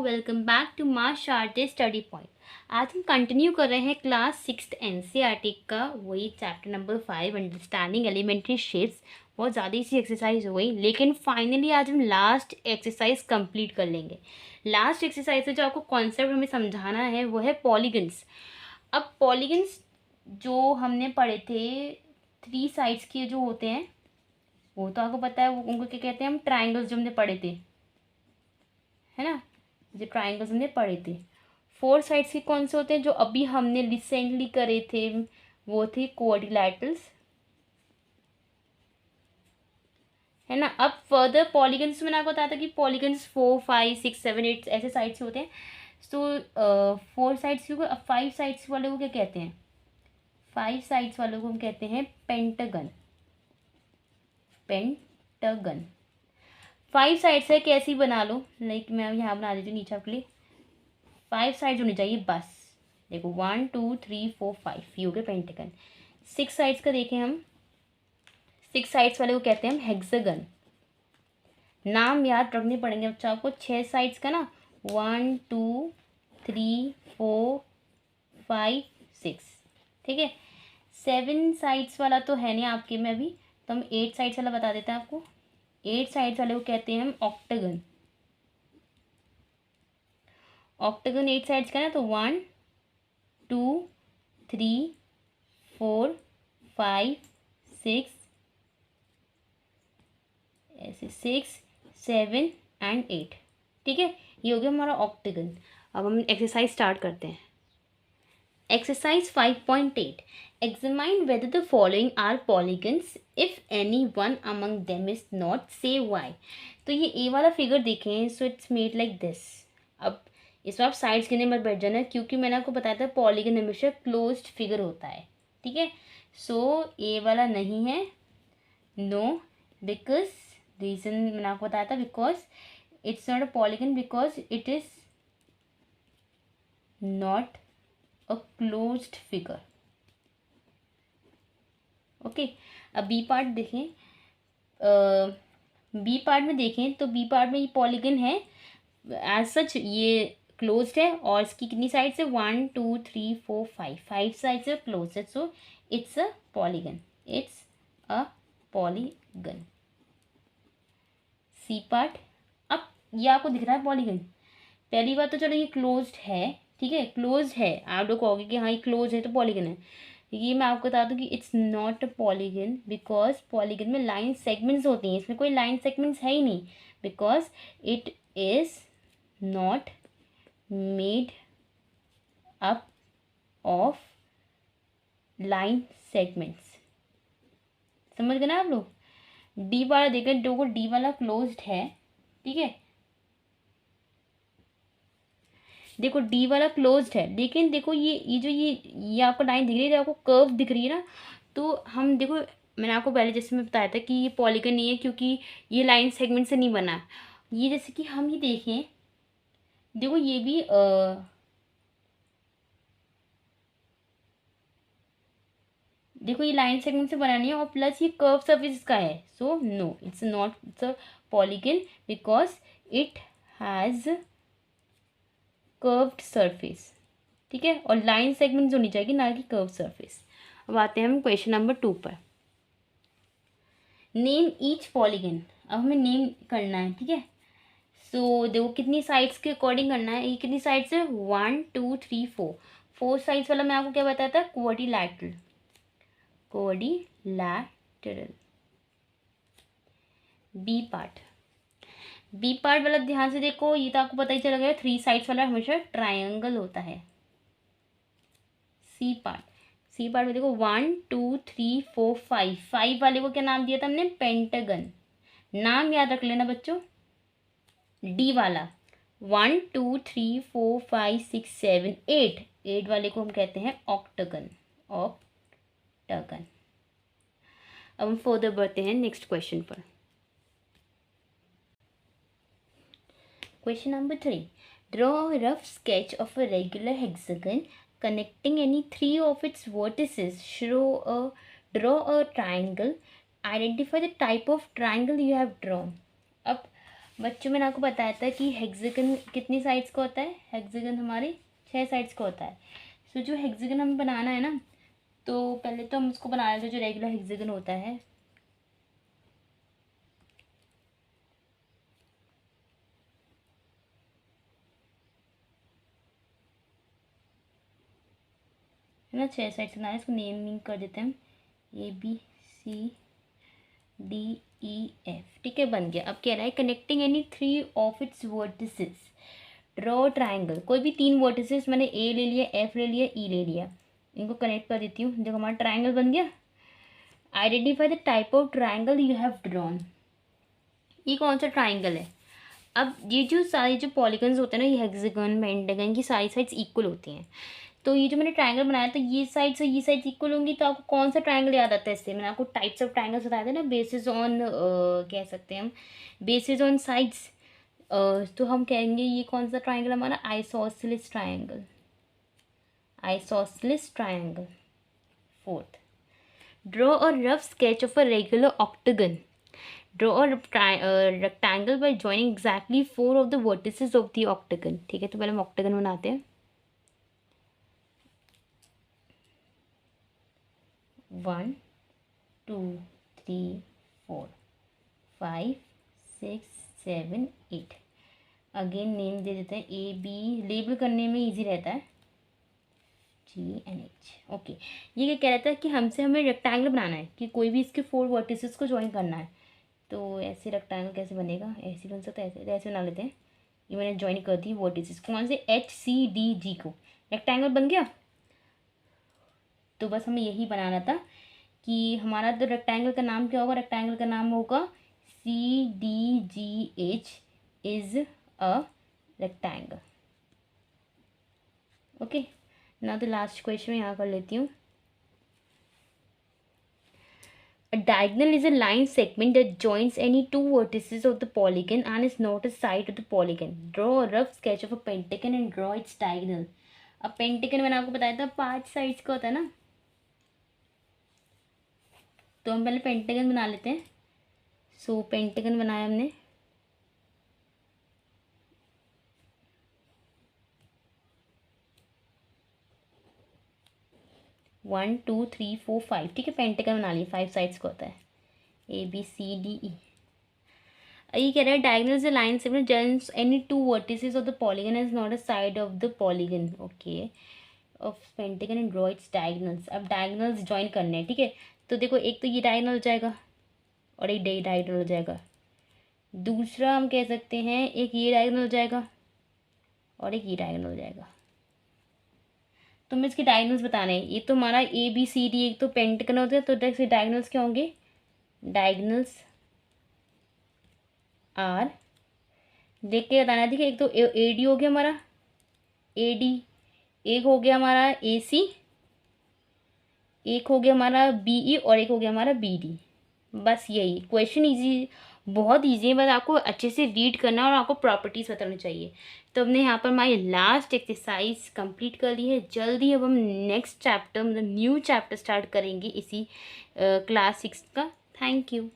Welcome back to माँ शारदे study point. आज हम कंटिन्यू कर रहे हैं क्लास 6 एनसीईआरटी का वही chapter number 5 understanding elementary shapes. बहुत ज़्यादा सी एक्सरसाइज हो गई, लेकिन फाइनली आज हम लास्ट एक्सरसाइज कंप्लीट कर लेंगे। लास्ट एक्सरसाइज से जो आपको कॉन्सेप्ट हमें समझाना है वो है पॉलीगन्स। अब पॉलीगन्स जो हमने पढ़े थे 3 साइड्स के जो होते हैं वो तो आपको पता है, वो उनको क्या कहते हैं, हम ट्राइंगल्स जो हमने पढ़े थे, है ना। जो ट्राइंगल्स हमने पढ़े थे 4 साइड्स के कौन से होते हैं जो अभी हमने रिसेंटली करे थे, वो थे क्वाड्रिलैटरल्स, है ना। अब फर्दर पॉलीगन्स मैंने आपको बताया था कि पॉलीगन्स 4 5 6 7 8 ऐसे साइड्स होते हैं। तो 4 साइड्स के, अब 5 साइड्स वाले को क्या कहते हैं, 5 साइड्स वालों को हम कहते हैं पेंटागन। पेंटागन 5 साइड्स है, कैसी बना लो, लाइक मैं यहाँ बना देती हूँ नीचे आपके लिए। 5 साइड्स होनी चाहिए बस। देखो 1 2 3 4 5 ये हो गए पेंटागन। 6 साइड्स का देखें हम, 6 साइड्स वाले को कहते हैं हम हेक्सागन। नाम याद रखने पड़ेंगे बच्चों आपको। 6 साइड्स का ना, 1 2 3 4 5 6, ठीक है। 7 साइड्स वाला तो है नहीं आपके में अभी, तो हम 8 साइड्स वाला बता देते हैं आपको। 8 साइड्स वाले को कहते हैं हम ऑक्टागन। ऑक्टागन 8 साइड्स का ना, तो 1 2 3 4 5 6 ऐसे 6 7 एंड 8, ठीक है। ये हो गया हमारा ऑक्टागन। अब हम एक्सरसाइज स्टार्ट करते हैं। Exercise 5.8, examine whether the following are polygons if any one among them is not, say why। तो ये ए वाला फिगर देखें, so it's made like this. अब इसमें आप साइड्स गिनने मत बैठ जाना, क्योंकि मैंने आपको बताया था पॉलीगन हमेशा क्लोज्ड फिगर होता है, ठीक है। सो ए वाला नहीं है, नो, बिकॉज रीजन मैंने आपको बताया था, because it's not a polygon, because it is not a closed figure. Okay. अब बी पार्ट देखें, बी पार्ट में देखें तो बी पार्ट में ये पॉलीगन है, एज सच ये क्लोज्ड है, और इसकी कितनी साइड्स है, 1 2 3 4 5, 5 साइड्स है, क्लोज्ड है, so it's a polygon, it's a polygon. C part, अब ये आपको दिख रहा है पॉलीगन। पहली बात तो चलो ये क्लोज्ड है, ठीक है, क्लोज्ड है, आप लोग कहोगे कि हाँ ये क्लोज है तो पॉलीगन है। ये मैं आपको बता दूं कि it's not a polygon, because polygon में लाइन सेगमेंट्स होती हैं, इसमें कोई लाइन सेगमेंट्स है ही नहीं, because it is not made up of line segments. समझ गए ना आप लोग। डी वाला देखें, दो को डी वाला क्लोज्ड है, ठीक है, देखो डी वाला क्लोज्ड है, लेकिन देखो ये जो ये आपको लाइन दिख रही है, आपको कर्व दिख रही है ना, तो हम देखो मैंने आपको पहले जैसे मैं बताया था कि ये पॉलीगन नहीं है, क्योंकि ये लाइन सेगमेंट से नहीं बना। ये जैसे कि हम ये देखें, देखो ये भी देखो ये लाइन सेगमेंट से बना नहीं है, और प्लस ये कर्व सर्फेस का है, so no it's not a polygon, because it has curved surface, ठीक है, और लाइन सेगमेंट्स होनी चाहिए ना कि कर्व सरफेस। अब आते हैं हम क्वेश्चन नंबर 2 पर। नेम ईच पॉलीगन, अब हमें नेम करना है, ठीक है। सो देखो कितनी साइड्स के अकॉर्डिंग करना है, ये कितनी साइड्स है, 1 2 3 4, 4 साइड्स वाला मैं आपको क्या बताया था, quadrilateral, quadrilateral. B part, B part वाला ध्यान से देखो, ये तो आपको पता ही चला गया 3 साइड्स वाला हमेशा ट्रायंगल होता है। सी पार्ट, सी पार्ट में देखो 1 2 3 4 5, 5 वाले को क्या नाम दिया था हमने, पेंटागन। नाम याद रख लेना बच्चों। डी वाला 1 2 3 4 5 6 7 8, 8 वाले को हम कहते हैं ऑक्टागन, ऑक्टागन। अब हम फर्दर बढ़ते हैं नेक्स्ट क्वेश्चन पर। Question number 3. Draw a rough sketch of a regular hexagon connecting any 3 of its vertices. Draw a triangle. Identify the type of triangle you have drawn. अब बच्चों मैंने आपको बताया था कि हेक्सागन कितनी साइड्स का होता है, हेक्सागन हमारे 6 साइड्स का होता है। सो जो हेक्सागन हमें बनाना है ना, तो पहले तो हम उसको बना लेते हैं जो रेगुलर हेक्सागन होता है। है ना, 6 साइड्स बनाए, इसको नेमिंग कर देते हैं हम ABCDEF। ठीक है, बन गया। अब कह रहा है connecting any 3 of its vertices draw triangle. कोई भी 3 वर्टिसेस, मैंने ए ले लिया, एफ ले लिया, ई ले लिया, इनको कनेक्ट कर देती हूँ। देखो हमारा ट्राइंगल बन गया। Identify the type of triangle you have drawn. ये कौन सा ट्राइंगल है? अब ये जो सारे जो पॉलीगन्स होते हैं ना, ये हेक्सागन, पेंटागन की सारी साइड्स इक्वल होती हैं। तो ये जो मैंने ट्राइंगल बनाया था, ये साइड से ये साइड इक्वल होंगी, तो आपको कौन सा ट्राइंगल याद आता है इससे? मैंने आपको टाइप्स ऑफ ट्राइंगल्स बताए थे ना, बेसिस ऑन कह सकते हैं हम, बेसिस ऑन साइड्स। तो हम कहेंगे ये कौन सा ट्राइंगल हमारा? Isosceles triangle, isosceles triangle. Fourth, draw a rough sketch of a regular octagon. Draw a rectangle bye joining exactly 4 of the vertices of the octagon. ठीक है, तो पहले हम ऑक्टागन बनाते हैं। 1 2 3 4 5 6 7 8। अगेन नेम दे देते हैं AB, लेबल करने में इजी रहता है, GNH। ओके, ये क्या कह रहा था कि हमें रेक्टेंगल बनाना है, कि कोई भी इसके 4 वर्टिसेस को ज्वाइन करना है। तो ऐसे रेक्टेंगल कैसे बनेगा? ऐसे बन सकता है, ऐसे, तो ऐसे बना लेते हैं। ये मैंने ज्वाइन कर दी वर्टिसेस कौन से? HCDG को। रेक्टेंगल बन गया। तो बस हमें यही बनाना था कि हमारा तो रेक्टेंगल का नाम क्या होगा? रेक्टेंगल का नाम होगा CDGH is a rectangle. Okay, ना तो लास्ट क्वेश्चन में यहाँ कर लेती हूँ। A diagonal is a line segment that joins any 2 vertices of the polygon and is not a side of the polygon. Draw a rough sketch of a pentagon and draw its diagonal. अब पेंटिकन मैंने आपको बताया था 5 sides का होता है ना, तो हम पहले पेंटागन बना लेते हैं। सो पेंटागन बनाया हमने। One two three four five. ठीक है, पेंटागन बना लिए, 5 साइड्स का होता है, ABCDE। ये कह रहा है डायगोनल से लाइन से joins any 2 vertices of the polygon is not a side of the polygon. Okay, of pentagon and draw it's diagonals. अब डायगोनल्स ज्वाइन करने हैं। ठीक है, तो देखो एक तो ये डायगोनल हो जाएगा और एक डायगोनल हो जाएगा। दूसरा हम कह सकते हैं एक ये डायगोनल हो जाएगा और एक ये डायगोनल हो जाएगा। तो हमें इसके डायगोनल्स बताने हैं। ये तो हमारा ABCD एक तो पेंटागन होता है, तो इसके डायगोनल्स क्या होंगे? डायगोनल्स आर देख के बताना। ठीक है, एक तो AD हो गया हमारा, AD, एक हो गया हमारा AC, एक हो गया हमारा BE और एक हो गया हमारा BD। बस यही क्वेश्चन, इजी, बहुत इजी है, बस आपको अच्छे से रीड करना और आपको प्रॉपर्टीज़ बतानी चाहिए। तो हमने यहाँ पर हमारी लास्ट एक्सरसाइज कंप्लीट कर ली है। जल्दी अब हम नेक्स्ट चैप्टर, मतलब न्यू चैप्टर स्टार्ट करेंगे इसी क्लास 6 का। Thank you.